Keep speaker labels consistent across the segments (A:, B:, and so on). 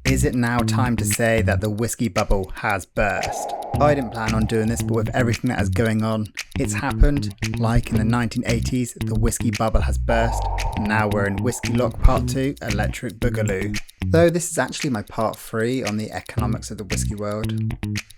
A: Is it now time to say that the whiskey bubble has burst? I didn't plan on doing this, but with everything that is going on, it's happened. Like in the 1980s, the whiskey bubble has burst. Now we're in Whisky Loch Part 2, Electric Boogaloo. Though this is actually my Part 3 on the economics of the whiskey world.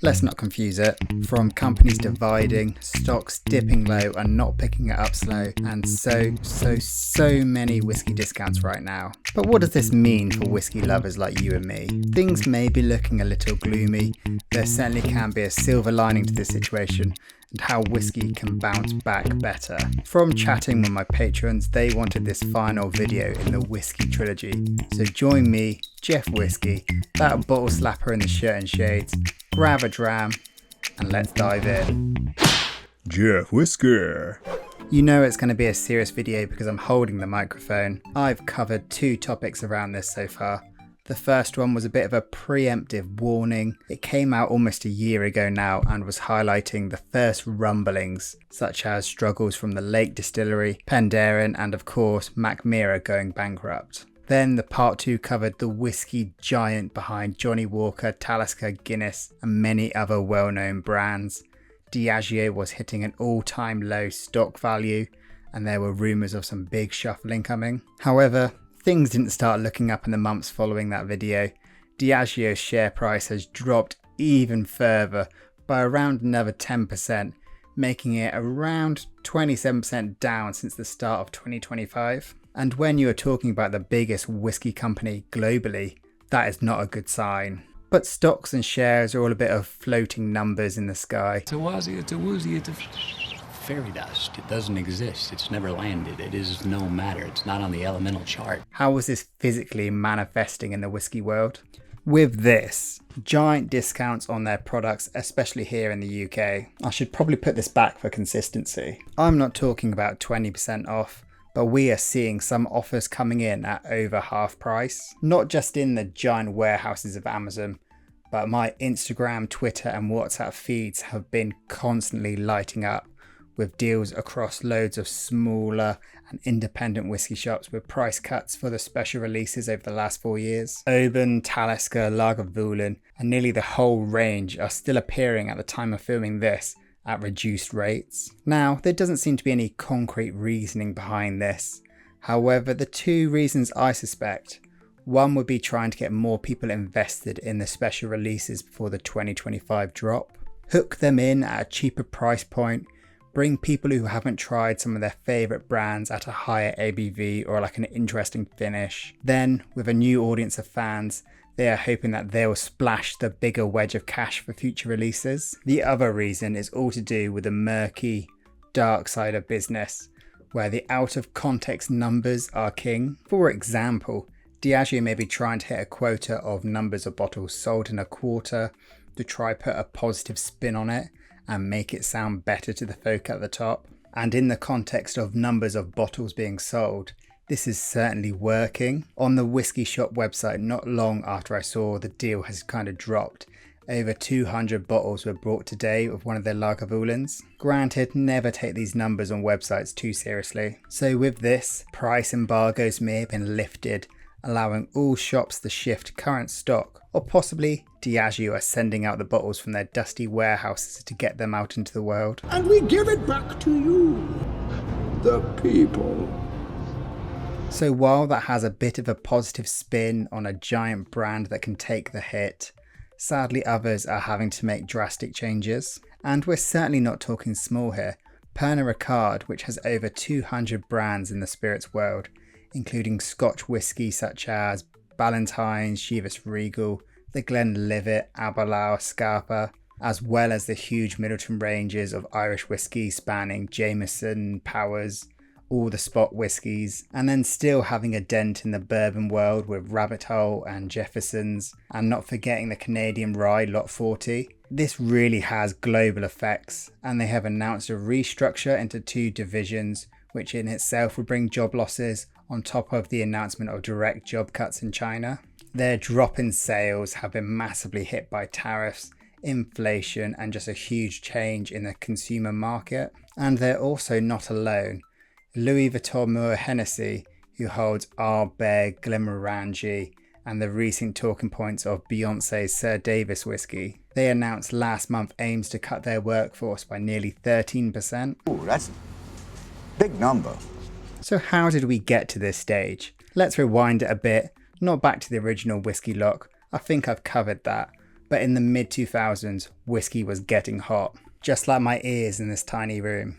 A: Let's not confuse it. From companies dividing, stocks dipping low and not picking it up slow, and so many whiskey discounts right now. But what does this mean for whiskey lovers like you and me? Things may be looking a little gloomy. There certainly can be a silver lining to this situation, and how whiskey can bounce back better. From chatting with my patrons, they wanted this final video in the whiskey trilogy. So join me, Jeff Whiskey, that bottle slapper in the shirt and shades, grab a dram, and let's dive in.
B: Jeff Whiskey.
A: You know it's going to be a serious video because I'm holding the microphone. I've covered 2 topics around this so far. The first one was a bit of a preemptive warning. It came out almost a year ago now and was highlighting the first rumblings, such as struggles from the Lake Distillery, Penderyn, and of course Mackmyra going bankrupt. Then the part 2 covered the whiskey giant behind Johnnie Walker, Talisker, Guinness and many other well-known brands. Diageo was hitting an all-time low stock value and there were rumours of some big shuffling coming. However, things didn't start looking up in the months following that video. Diageo's share price has dropped even further by around another 10%, making it around 27% down since the start of 2025. And when you are talking about the biggest whiskey company globally, that is not a good sign. But stocks and shares are all a bit of floating numbers in the sky.
C: It's a woozy, it's fairy dust. It doesn't exist. It's never landed. It is no matter. It's not on the elemental chart.
A: How is this physically manifesting in the whiskey world? With this, giant discounts on their products, especially here in the UK. I should probably put this back for consistency. I'm not talking about 20% off, but we are seeing some offers coming in at over half price. Not just in the giant warehouses of Amazon, but my Instagram, Twitter and WhatsApp feeds have been constantly lighting up with deals across loads of smaller and independent whiskey shops with price cuts for the special releases over the last 4 years. Owen, Talisker, Aqvavitae and nearly the whole range are still appearing at the time of filming this at reduced rates. Now, there doesn't seem to be any concrete reasoning behind this. However, the 2 reasons I suspect, one would be trying to get more people invested in the special releases before the 2025 drop, hook them in at a cheaper price point, bring people who haven't tried some of their favourite brands at a higher ABV or like an interesting finish. Then, with a new audience of fans, they are hoping that they'll splash the bigger wedge of cash for future releases. The other reason is all to do with the murky, dark side of business, where the out of context numbers are king. For example, Diageo may be trying to hit a quota of numbers of bottles sold in a quarter to try put a positive spin on it and make it sound better to the folk at the top. And in the context of numbers of bottles being sold, this is certainly working. On the Whiskey Shop website, not long after I saw the deal has kind of dropped, over 200 bottles were brought today of one of their Aqvavitaes. Granted, never take these numbers on websites too seriously. So with this, price embargoes may have been lifted, allowing all shops to shift current stock, or possibly Diageo are sending out the bottles from their dusty warehouses to get them out into the world.
D: And we give it back to you, the people.
A: So while that has a bit of a positive spin on a giant brand that can take the hit, sadly others are having to make drastic changes. And we're certainly not talking small here. Pernod Ricard, which has over 200 brands in the spirits world, including Scotch whisky such as Ballantine's, Chivas Regal, the Glenlivet, Aberlour, Scarpa, as well as the huge Middleton ranges of Irish whisky spanning Jameson, Powers, all the spot whiskies, and then still having a dent in the bourbon world with Rabbit Hole and Jefferson's, and not forgetting the Canadian rye Lot 40. This really has global effects, and they have announced a restructure into 2 divisions, which in itself will bring job losses on top of the announcement of direct job cuts in China. Their drop in sales have been massively hit by tariffs, inflation and just a huge change in the consumer market. And they're also not alone. Louis Vuitton Moët Hennessy, who holds Ardbeg, Glenmorangie and the recent talking points of Beyonce's Sir Davis whiskey. They announced last month aims to cut their workforce by nearly 13%.
E: Ooh, that's a big number.
A: So how did we get to this stage? Let's rewind it a bit, not back to the original Whisky Loch, I think I've covered that, but in the mid-2000s, whiskey was getting hot, just like my ears in this tiny room.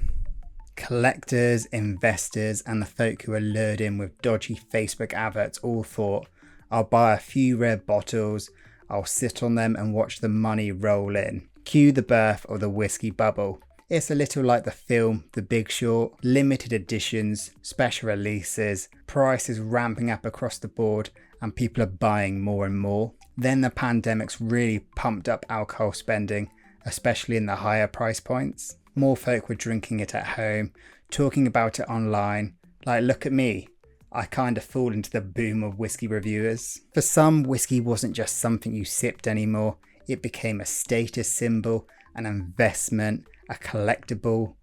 A: Collectors, investors, and the folk who were lured in with dodgy Facebook adverts all thought, I'll buy a few rare bottles, I'll sit on them and watch the money roll in. Cue the birth of the whiskey bubble. It's a little like the film The Big Short, limited editions, special releases, prices ramping up across the board, and people are buying more and more. Then the pandemic's really pumped up alcohol spending, especially in the higher price points. More folk were drinking it at home, talking about it online, like look at me, I kind of fall into the boom of whiskey reviewers. For some, whiskey wasn't just something you sipped anymore, it became a status symbol, an investment, a collectible.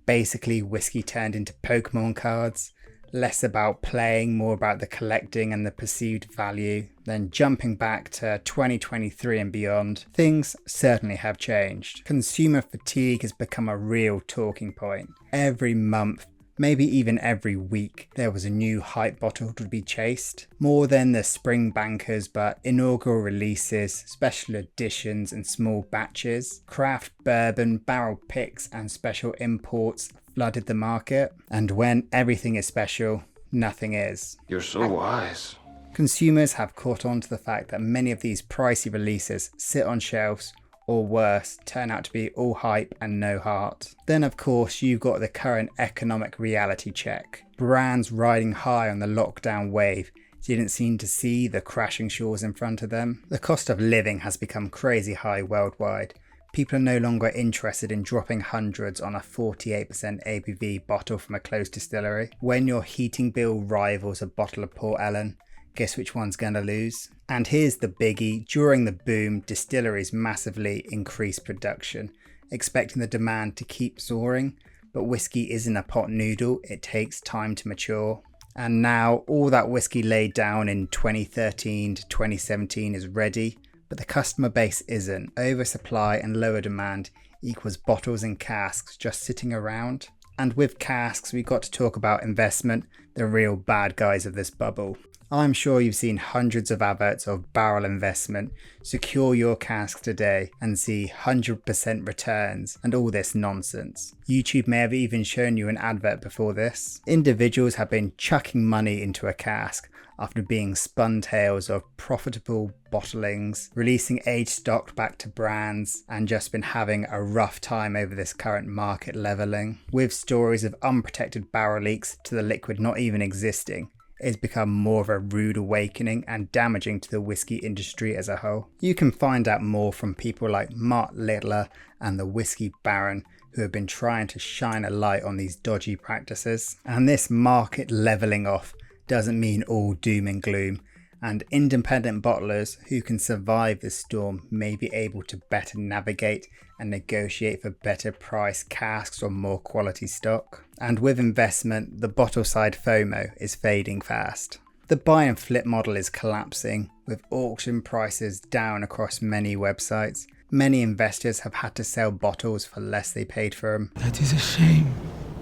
A: Basically, whiskey turned into Pokemon cards, less about playing, more about the collecting and the perceived value. Then jumping back to 2023 and beyond, things certainly have changed. Consumer fatigue has become a real talking point. Every month, maybe even every week, there was a new hype bottle to be chased. More than the spring bankers, but inaugural releases, special editions and small batches. Craft bourbon, barrel picks and special imports flooded the market. And when everything is special, nothing is.
F: You're so wise.
A: Consumers have caught on to the fact that many of these pricey releases sit on shelves, or worse, turn out to be all hype and no heart. Then of course you've got the current economic reality check. Brands riding high on the lockdown wave didn't seem to see the crashing shores in front of them. The cost of living has become crazy high worldwide. People are no longer interested in dropping hundreds on a 48% ABV bottle from a closed distillery. When your heating bill rivals a bottle of Port Ellen, guess which one's going to lose? And here's the biggie, during the boom, distilleries massively increased production, expecting the demand to keep soaring, but whiskey isn't a pot noodle, it takes time to mature. And now all that whiskey laid down in 2013 to 2017 is ready, but the customer base isn't. Oversupply and lower demand equals bottles and casks just sitting around. And with casks, we've got to talk about investment, the real bad guys of this bubble. I'm sure you've seen hundreds of adverts of barrel investment, secure your cask today and see 100% returns and all this nonsense. YouTube may have even shown you an advert before this. Individuals have been chucking money into a cask after being spun tales of profitable bottlings, releasing aged stock back to brands, and just been having a rough time over this current market levelling. With stories of unprotected barrel leaks to the liquid not even existing, it's become more of a rude awakening and damaging to the whiskey industry as a whole. You can find out more from people like Mark Littler and the Whiskey Baron, who have been trying to shine a light on these dodgy practices. And this market levelling off doesn't mean all doom and gloom, and independent bottlers who can survive this storm may be able to better navigate and negotiate for better price casks or more quality stock. And with investment, the bottle side FOMO is fading fast. The buy and flip model is collapsing, with auction prices down across many websites. Many investors have had to sell bottles for less they paid for them.
F: That is a shame.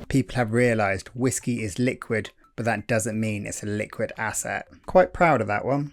A: People have realised whiskey is liquid, but that doesn't mean it's a liquid asset. Quite proud of that one.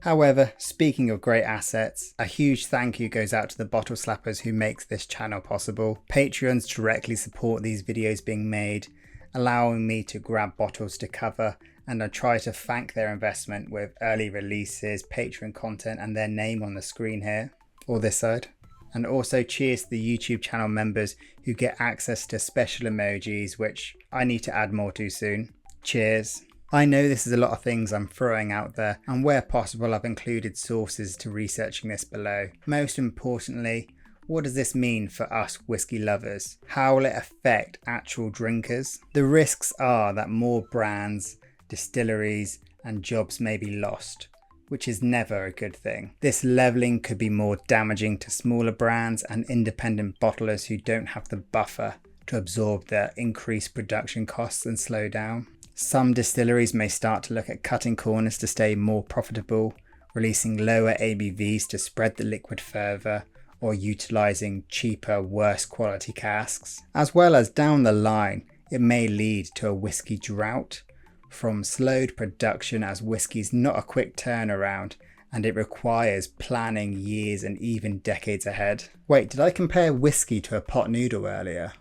A: However, speaking of great assets, a huge thank you goes out to the bottle slappers who makes this channel possible. Patreons directly support these videos being made, allowing me to grab bottles to cover, and I try to thank their investment with early releases, Patreon content, and their name on the screen here, or this side. And also cheers to the YouTube channel members who get access to special emojis, which I need to add more to soon. Cheers. I know this is a lot of things I'm throwing out there, and where possible I've included sources to researching this below. Most importantly, what does this mean for us whiskey lovers? How will it affect actual drinkers? The risks are that more brands, distilleries and jobs may be lost, which is never a good thing. This levelling could be more damaging to smaller brands and independent bottlers who don't have the buffer to absorb the increased production costs and slow down. Some distilleries may start to look at cutting corners to stay more profitable, releasing lower ABVs to spread the liquid further, or utilising cheaper, worse quality casks. As well as down the line, it may lead to a whisky drought from slowed production, as whisky's not a quick turnaround and it requires planning years and even decades ahead. Wait, did I compare whisky to a pot noodle earlier?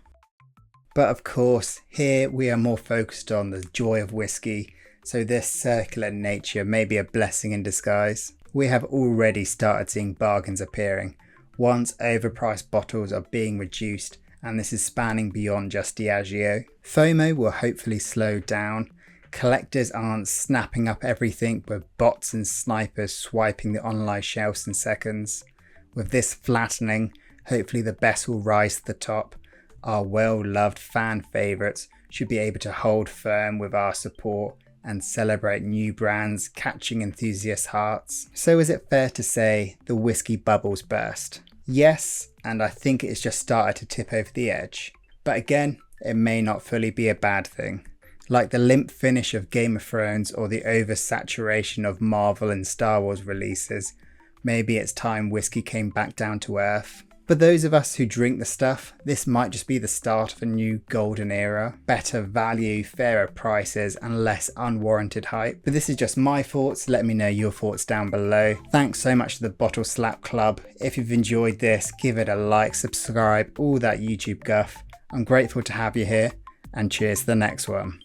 A: But of course, here we are more focused on the joy of whisky, so this circular nature may be a blessing in disguise. We have already started seeing bargains appearing, once overpriced bottles are being reduced, and this is spanning beyond just Diageo. FOMO will hopefully slow down. Collectors aren't snapping up everything with bots and snipers swiping the online shelves in seconds. With this flattening, hopefully the best will rise to the top. Our well-loved fan favourites should be able to hold firm with our support and celebrate new brands catching enthusiast hearts. So is it fair to say the whisky bubble's burst? Yes, and I think it's just started to tip over the edge. But again, it may not fully be a bad thing. Like the limp finish of Game of Thrones or the oversaturation of Marvel and Star Wars releases, maybe it's time whisky came back down to earth. For those of us who drink the stuff, this might just be the start of a new golden era. Better value, fairer prices and less unwarranted hype. But this is just my thoughts, let me know your thoughts down below. Thanks so much to the Bottle Slap Club. If you've enjoyed this, give it a like, subscribe, all that YouTube guff. I'm grateful to have you here, and cheers to the next one.